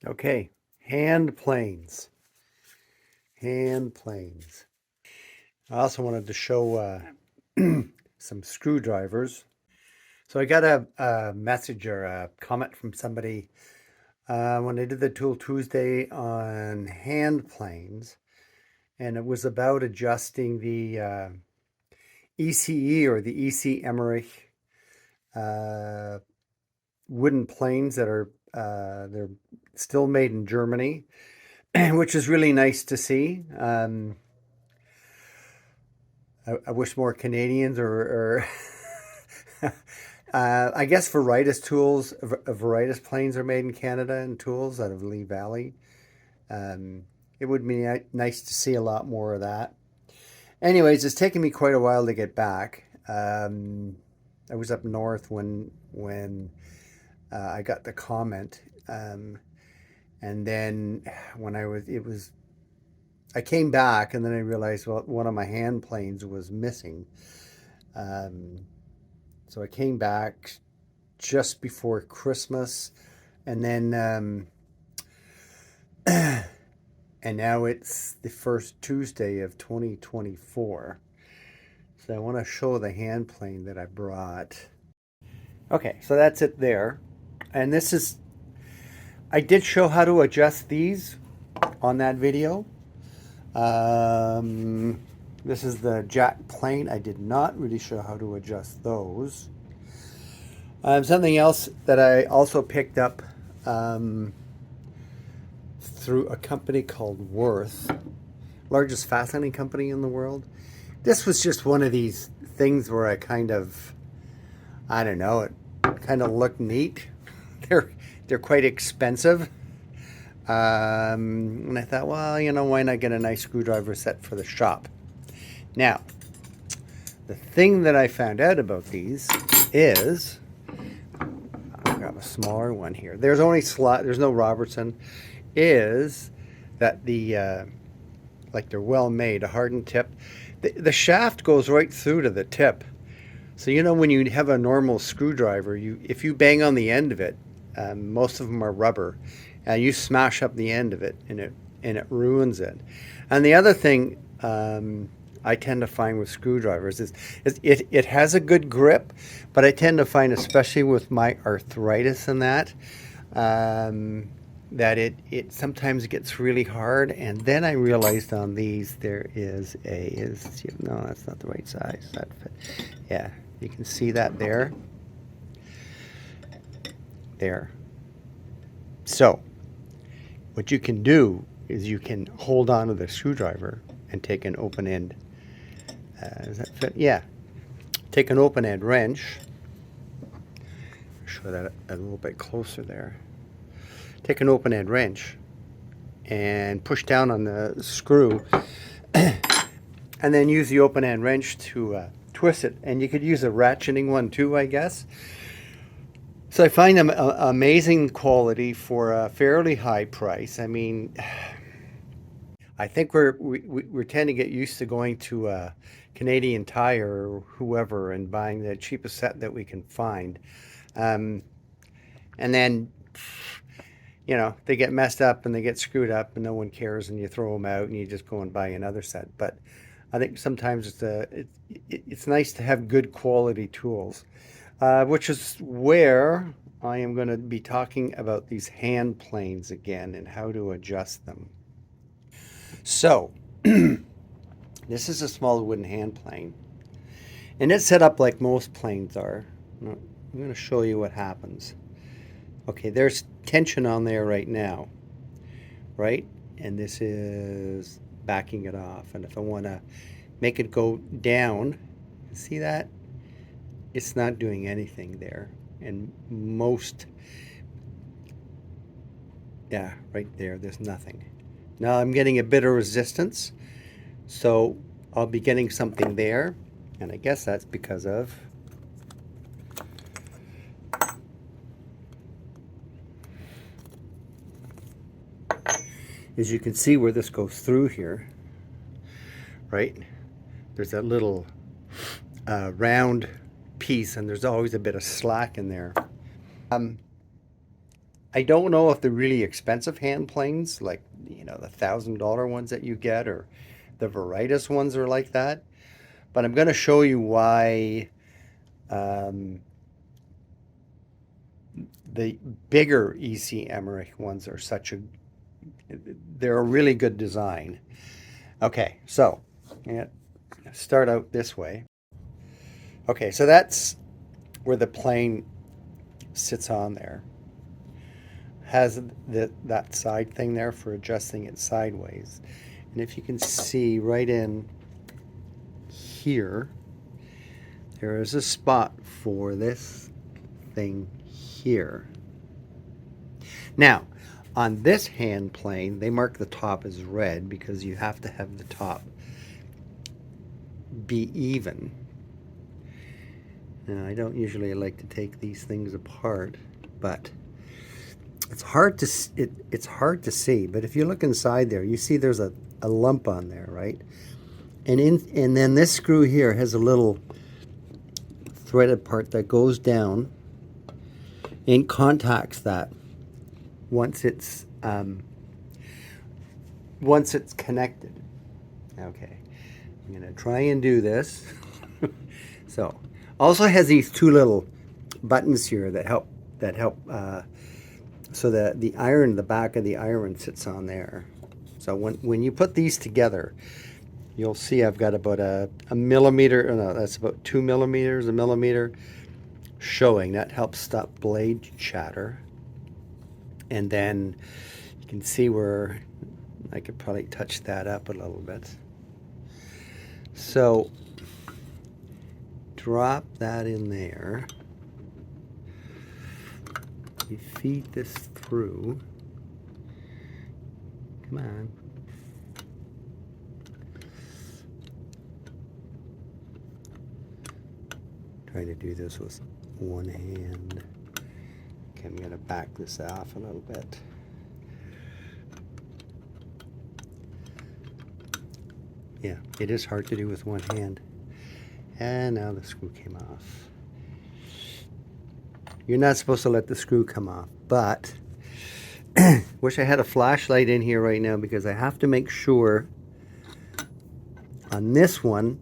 Okay, hand planes. Hand planes. I also wanted to show some screwdrivers. So I got a message or a comment from somebody when I did the Tool Tuesday on hand planes, and it was about adjusting the ECE or the EC Emmerich wooden planes that are they're still made in Germany, which is really nice to see. I wish more Canadians or I guess Veritas tools, Veritas planes are made in Canada and tools out of Lee Valley. It would be nice to see a lot more of that. Anyways, it's taken me quite a while to get back. I was up north when I got the comment, and then when I came back and then I realized, well, one of my hand planes was missing. So I came back just before Christmas, and then and now it's the first Tuesday of 2024. So I want to show the hand plane that I brought. Okay, so that's it there. And I did show how to adjust these on that video. This is the jack plane. I did not really show how to adjust those. Something else that I also picked up through a company called Worth, largest fastening company in the world. This was just one of these things where I I don't know, it kind of looked neat. They're quite expensive. And I thought, well, why not get a nice screwdriver set for the shop? Now, the thing that I found out about these is, I got a smaller one here. There's no Robertson. Is that like they're well made, a hardened tip. The shaft goes right through to the tip. So when you have a normal screwdriver, if you bang on the end of it, most of them are rubber, and you smash up the end of it, and it ruins it. And the other thing I tend to find with screwdrivers is it has a good grip, but I tend to find, especially with my arthritis and that it sometimes gets really hard. And then I realized on these there is no, that's not the right size. Yeah, you can see that there. So what you can do is you can hold on to the screwdriver and take an open end. Does that fit? Yeah. Take an open end wrench. Show that a little bit closer there. Take an open end wrench and push down on the screw, and then use the open end wrench to twist it. And you could use a ratcheting one too, I guess. So I find them amazing quality for a fairly high price. I mean, I think we tend to get used to going to Canadian Tire or whoever and buying the cheapest set that we can find, and then they get messed up and they get screwed up and no one cares, and you throw them out and you just go and buy another set. But I think sometimes it's nice to have good quality tools, which is where I am going to be talking about these hand planes again and how to adjust them. So this is a small wooden hand plane, and it's set up like most planes are. I'm going to show you what happens. Okay, there's tension on there right now, right? And this is backing it off. And if I want to make it go down, see that? It's not doing anything there. And yeah, right there's nothing. Now I'm getting a bit of resistance, so I'll be getting something there, and I guess that's because of as you can see where this goes through here, right? There's that little round piece, and there's always a bit of slack in there. I don't know if the really expensive hand planes, like, you know, the $1,000 ones that you get, or the Veritas ones are like that. But I'm going to show you why um, the bigger EC Emmerich ones are they're a really good design. Okay, so yeah, start out this way. Okay, so that's where the plane sits on there. Has that side thing there for adjusting it sideways. And if you can see right in here, there is a spot for this thing here. Now, on this hand plane, they mark the top as red because you have to have the top be even. Now, I don't usually like to take these things apart, but it's hard to it's hard to see. But if you look inside there, you see there's a lump on there, right? And then this screw here has a little threaded part that goes down and contacts that once it's connected. Okay, I'm gonna try and do this. So, also has these two little buttons here that help so that the back of the iron sits on there. So when you put these together, you'll see I've got about a millimeter, no, that's about 2 millimeters, a millimeter showing. That helps stop blade chatter. And then you can see where I could probably touch that up a little bit. So drop that in there. You feed this through. Come on. Trying to do this with one hand. Okay, I'm going to back this off a little bit. Yeah, it is hard to do with one hand. And now the screw came off. You're not supposed to let the screw come off, but wish I had a flashlight in here right now because I have to make sure on this one,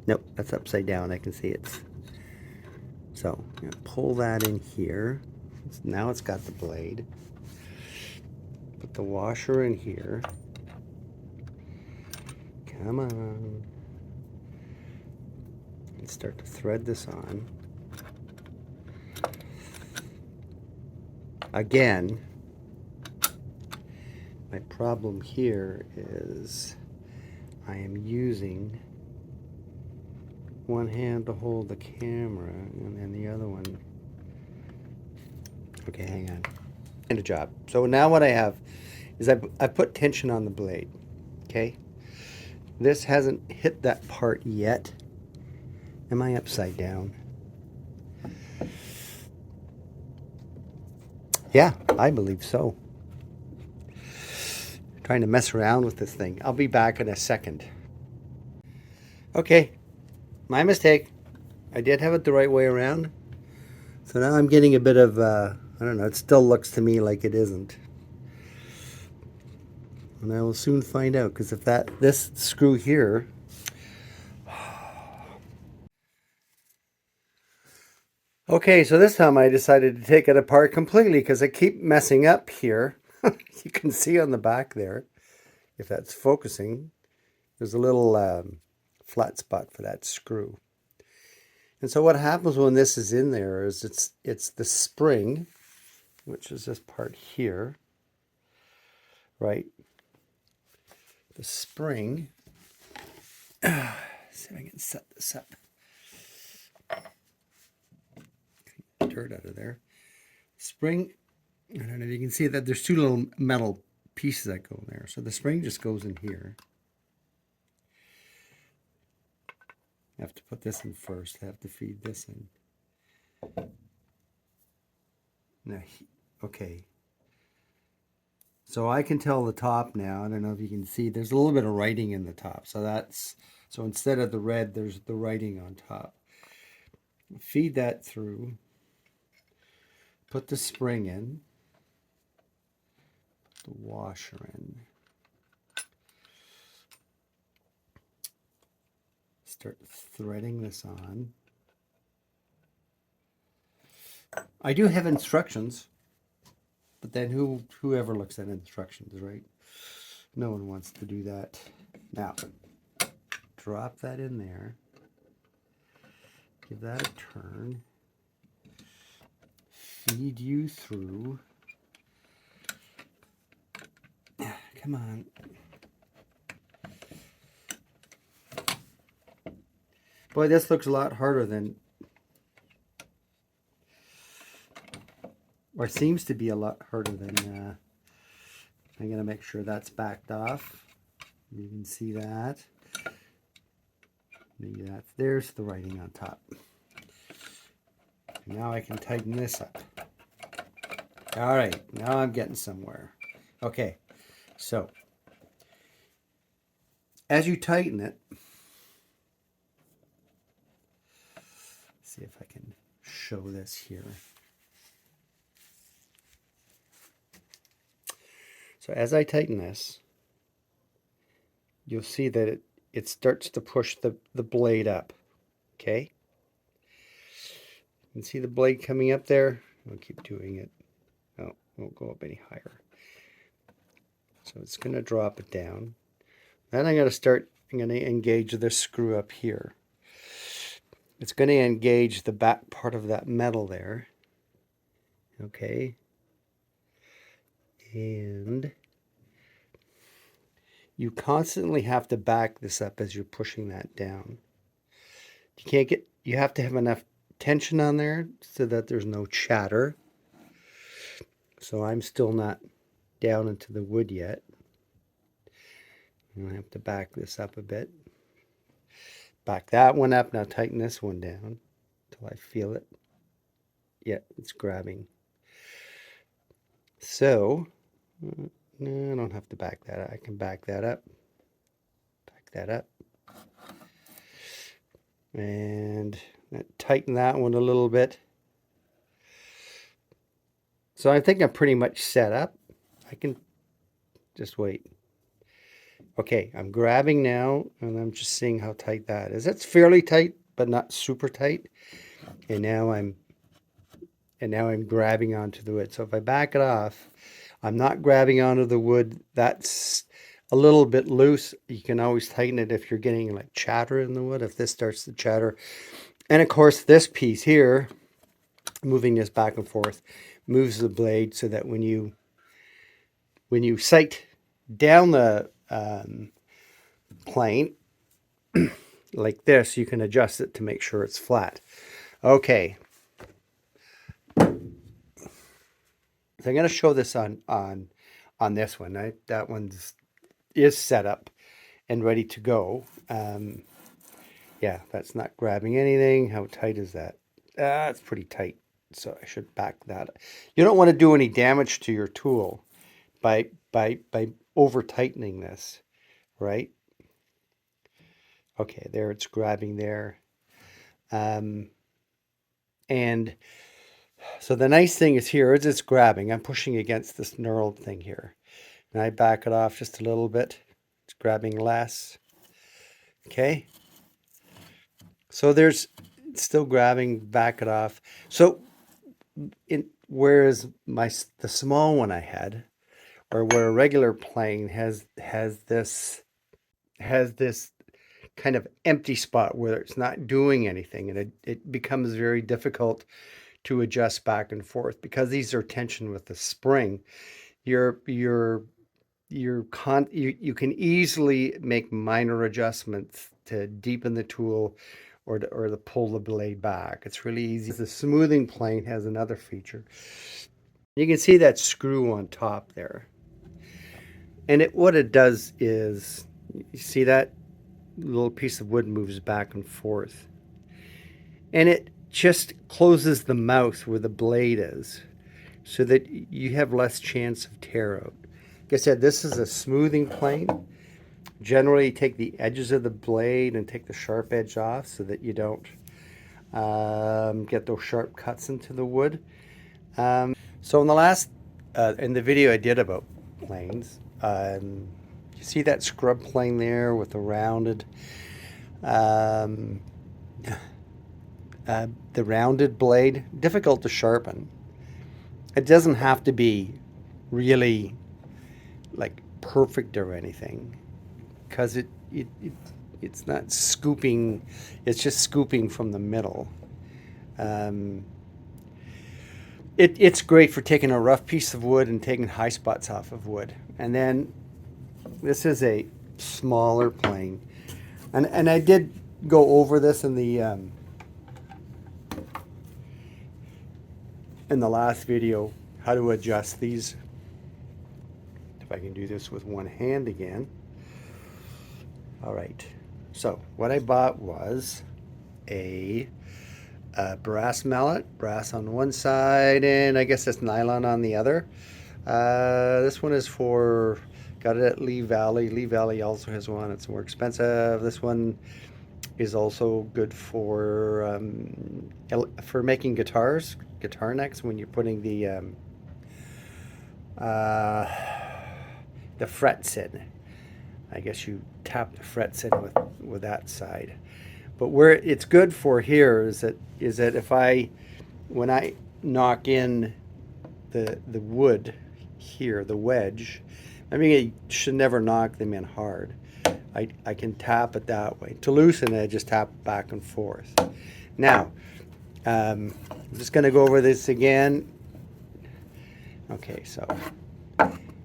nope, that's upside down. I can see it's. So I'm going to pull that in here. Now it's got the blade. Put the washer in here. Come on. And start to thread this on. Again, my problem here is I am using one hand to hold the camera and then the other one. Okay, hang on. And a job. So now what I have is I put tension on the blade. Okay? This hasn't hit that part yet. Am I upside down? Yeah, I believe so. Trying to mess around with this thing. I'll be back in a second. Okay, my mistake. I did have it the right way around. So now I'm getting a bit of, I don't know, it still looks to me like it isn't. And I will soon find out, because if this screw here, okay, so this time I decided to take it apart completely because I keep messing up here. You can see on the back there, if that's focusing, there's a little flat spot for that screw. And so what happens when this is in there is it's the spring, which is this part here, right? The spring. See if I can set this up. Dirt out of there. Spring, I don't know if you can see that there's two little metal pieces that go in there. So the spring just goes in here. I have to put this in first. I have to feed this in. Now, okay. So I can tell the top now. I don't know if you can see. There's a little bit of writing in the top. So instead of the red, there's the writing on top. Feed that through. Put the spring in. the washer in. Start threading this on. I do have instructions, but then whoever looks at instructions, right? No one wants to do that. Now, drop that in there. Give that a turn. Feed you through. Come on. Boy, this looks a lot harder than, or seems to be a lot harder than, I'm going to make sure that's backed off. You can see that. Maybe that's, there's the writing on top. Now I can tighten this up. All right, now I'm getting somewhere. Okay, so as you tighten it, see if I can show this here. So as I tighten this, you'll see that it starts to push the blade up, okay? You can see the blade coming up there. I'll keep doing it. Oh, it won't go up any higher. So it's going to drop it down. Then I'm going to engage this screw up here. It's going to engage the back part of that metal there. Okay. And you constantly have to back this up as you're pushing that down. You have to have enough tension on there so that there's no chatter. So I'm still not down into the wood yet. I have to back this up a bit. Back that one up. Now tighten this one down until I feel it. Yeah, it's grabbing. So, no, I don't have to back that up. I can back that up. Back that up. And tighten that one a little bit. So I think I'm pretty much set up. I can just wait. Okay, I'm grabbing now, and I'm just seeing how tight that is. It's fairly tight, but not super tight. And now I'm grabbing onto the wood. So if I back it off, I'm not grabbing onto the wood. That's a little bit loose. You can always tighten it if you're getting like chatter in the wood, if this starts to chatter. And of course, this piece here, moving this back and forth, moves the blade so that when you sight down the plane like this, you can adjust it to make sure it's flat. Okay. So I'm going to show this on this one. That one is set up and ready to go. Yeah, that's not grabbing anything. How tight is that? It's pretty tight, so I should back that. You don't want to do any damage to your tool by over tightening this, right? Okay, there it's grabbing there. And so the nice thing is here is it's grabbing. I'm pushing against this knurled thing here. And I back it off just a little bit. It's grabbing less. Okay. So it's still grabbing, back it off. So whereas the small one I had, or where a regular plane has this kind of empty spot where it's not doing anything, and it becomes very difficult to adjust back and forth because these are tension with the spring. You can easily make minor adjustments to deepen the tool or to pull the blade back. It's really easy. The smoothing plane has another feature. You can see that screw on top there. And what it does is, you see that little piece of wood moves back and forth. And it just closes the mouth where the blade is so that you have less chance of tear out. Like I said, this is a smoothing plane. Generally, take the edges of the blade and take the sharp edge off so that you don't get those sharp cuts into the wood. So in the video I did about planes. You see that scrub plane there with the rounded, um, the rounded blade? Difficult to sharpen. It doesn't have to be really like perfect or anything, because it's not scooping. It's just scooping from the middle. Um, it's great for taking a rough piece of wood and taking high spots off of wood. And then this is a smaller plane, and I did go over this in the last video, how to adjust these. If I can do this with one hand again. All right. So what I bought was a brass mallet, brass on one side, and I guess it's nylon on the other. This one is got it at Lee Valley. Lee Valley also has one. It's more expensive. This one is also good for making guitar necks, when you're putting the frets in. I guess you tap the frets in with that side. But where it's good for here is that when I knock in the wood here, the wedge, I mean, I should never knock them in hard. I can tap it that way. To loosen it, I just tap back and forth. Now, I'm just going to go over this again. Okay, so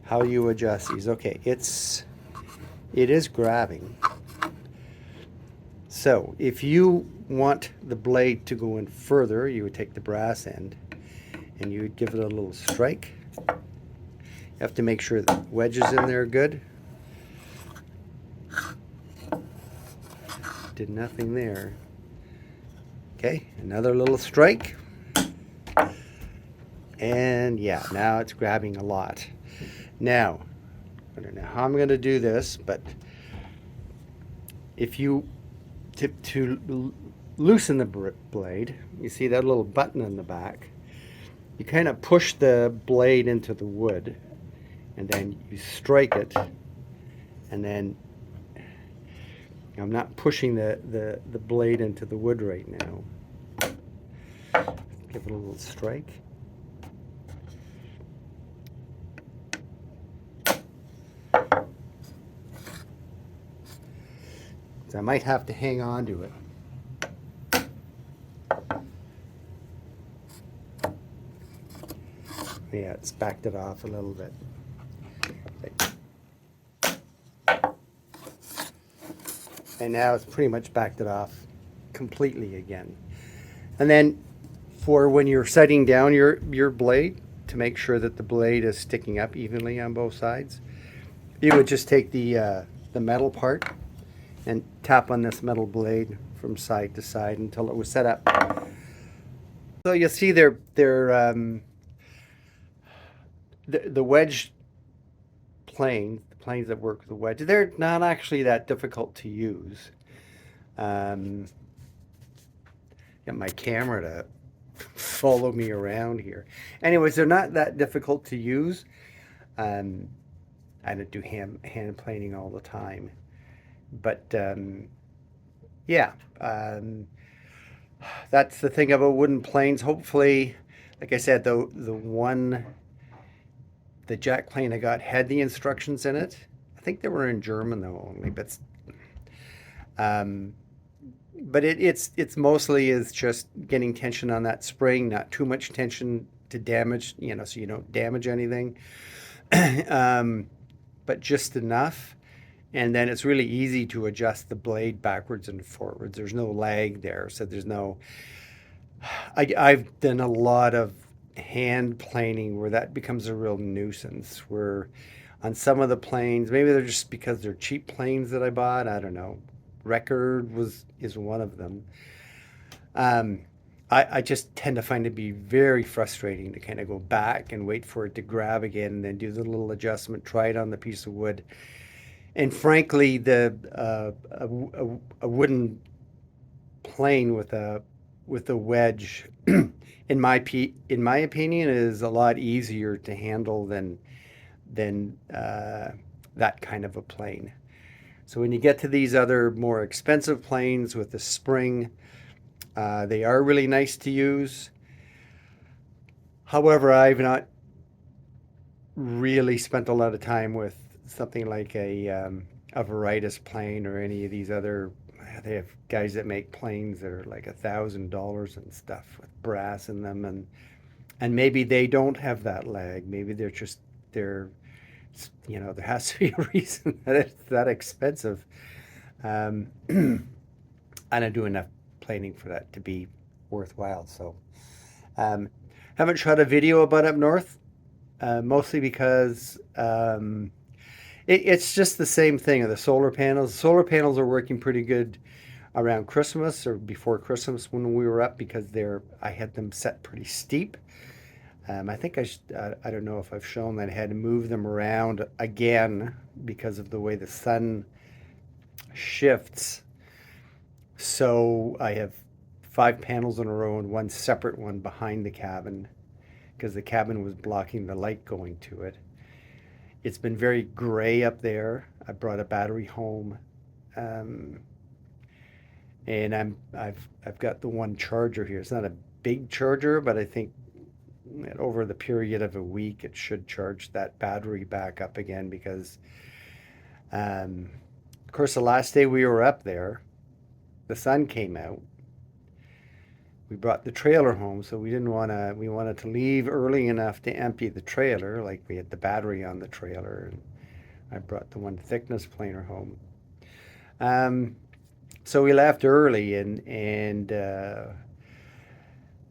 how you adjust these. Okay, it is grabbing. So if you want the blade to go in further, you would take the brass end and you would give it a little strike. You have to make sure the wedges in there are good. Did nothing there. Okay, another little strike. And yeah, now it's grabbing a lot. Now, I don't know how I'm going to do this, but if you to loosen the blade, you see that little button in the back, you kind of push the blade into the wood and then you strike it, and then I'm not pushing the blade into the wood right now. Give it a little strike. So I might have to hang on to it. Yeah, it's backed it off a little bit. And now it's pretty much backed it off completely again. And then for when you're setting down your blade, to make sure that the blade is sticking up evenly on both sides, you would just take the metal part and tap on this metal blade from side to side until it was set up. So you'll see the wedge planes, the planes that work with the wedge, they're not actually that difficult to use. Get my camera to follow me around here. Anyways, they're not that difficult to use. I don't do hand planing all the time. But yeah, that's the thing about wooden planes. Hopefully, like I said, the jack plane I got had the instructions in it. I think they were in German though only, but it's mostly is just getting tension on that spring, not too much tension to damage, so you don't damage anything, but just enough. And then it's really easy to adjust the blade backwards and forwards. There's no lag there, so there's no... I've done a lot of hand planing where that becomes a real nuisance, where on some of the planes, maybe they're just because they're cheap planes that I bought, I don't know. Record is one of them. I just tend to find it to be very frustrating to kind of go back and wait for it to grab again and then do the little adjustment, try it on the piece of wood. And frankly, a wooden plane with a wedge, in my opinion, is a lot easier to handle than than that kind of a plane. So when you get to these other more expensive planes with the spring, they are really nice to use. However, I've not really spent a lot of time with something like a Veritas plane or any of these other. They have guys that make planes that are like $1,000 and stuff with brass in them, and maybe they don't have that lag. Maybe they're there has to be a reason that it's that expensive. I don't do enough planing for that to be worthwhile. So um, haven't shot a video about up north, mostly because it's just the same thing. The solar panels. The solar panels are working pretty good around Christmas or before Christmas when we were up because I had them set pretty steep. I think I don't know if I've shown that I had to move them around again because of the way the sun shifts. So I have 5 panels in a row and one separate one behind the cabin because the cabin was blocking the light going to it. It's been very gray up there. I brought a battery home, and I've got the one charger here. It's not a big charger, but I think over the period of a week it should charge that battery back up again because, of course, the last day we were up there, the sun came out. We brought the trailer home, so we wanted to leave early enough to empty the trailer, like we had the battery on the trailer, and I brought the one thickness planer home. So we left early, and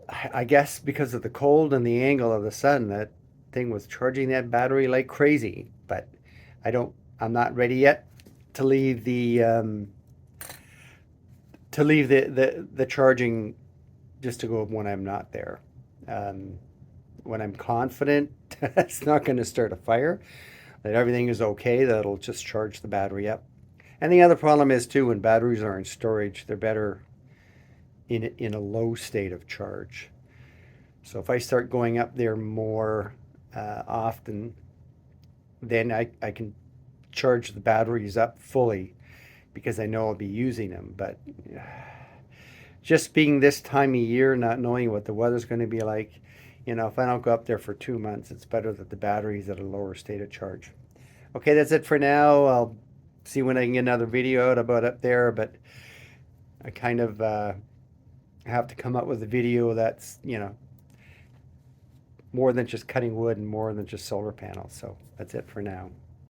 I guess because of the cold and the angle of the sun, that thing was charging that battery like crazy. But I'm not ready yet to leave the charging just to go when I'm not there. When I'm confident it's not going to start a fire, that everything is okay, that'll just charge the battery up. And the other problem is too, when batteries are in storage, they're better in a low state of charge. So if I start going up there more often, then I can charge the batteries up fully because I know I'll be using them. But just being this time of year, not knowing what the weather's going to be like, if I don't go up there for 2 months, it's better that the battery's at a lower state of charge. Okay, that's it for now. I'll see when I can get another video out about up there, but I kind of have to come up with a video that's, more than just cutting wood and more than just solar panels. So that's it for now.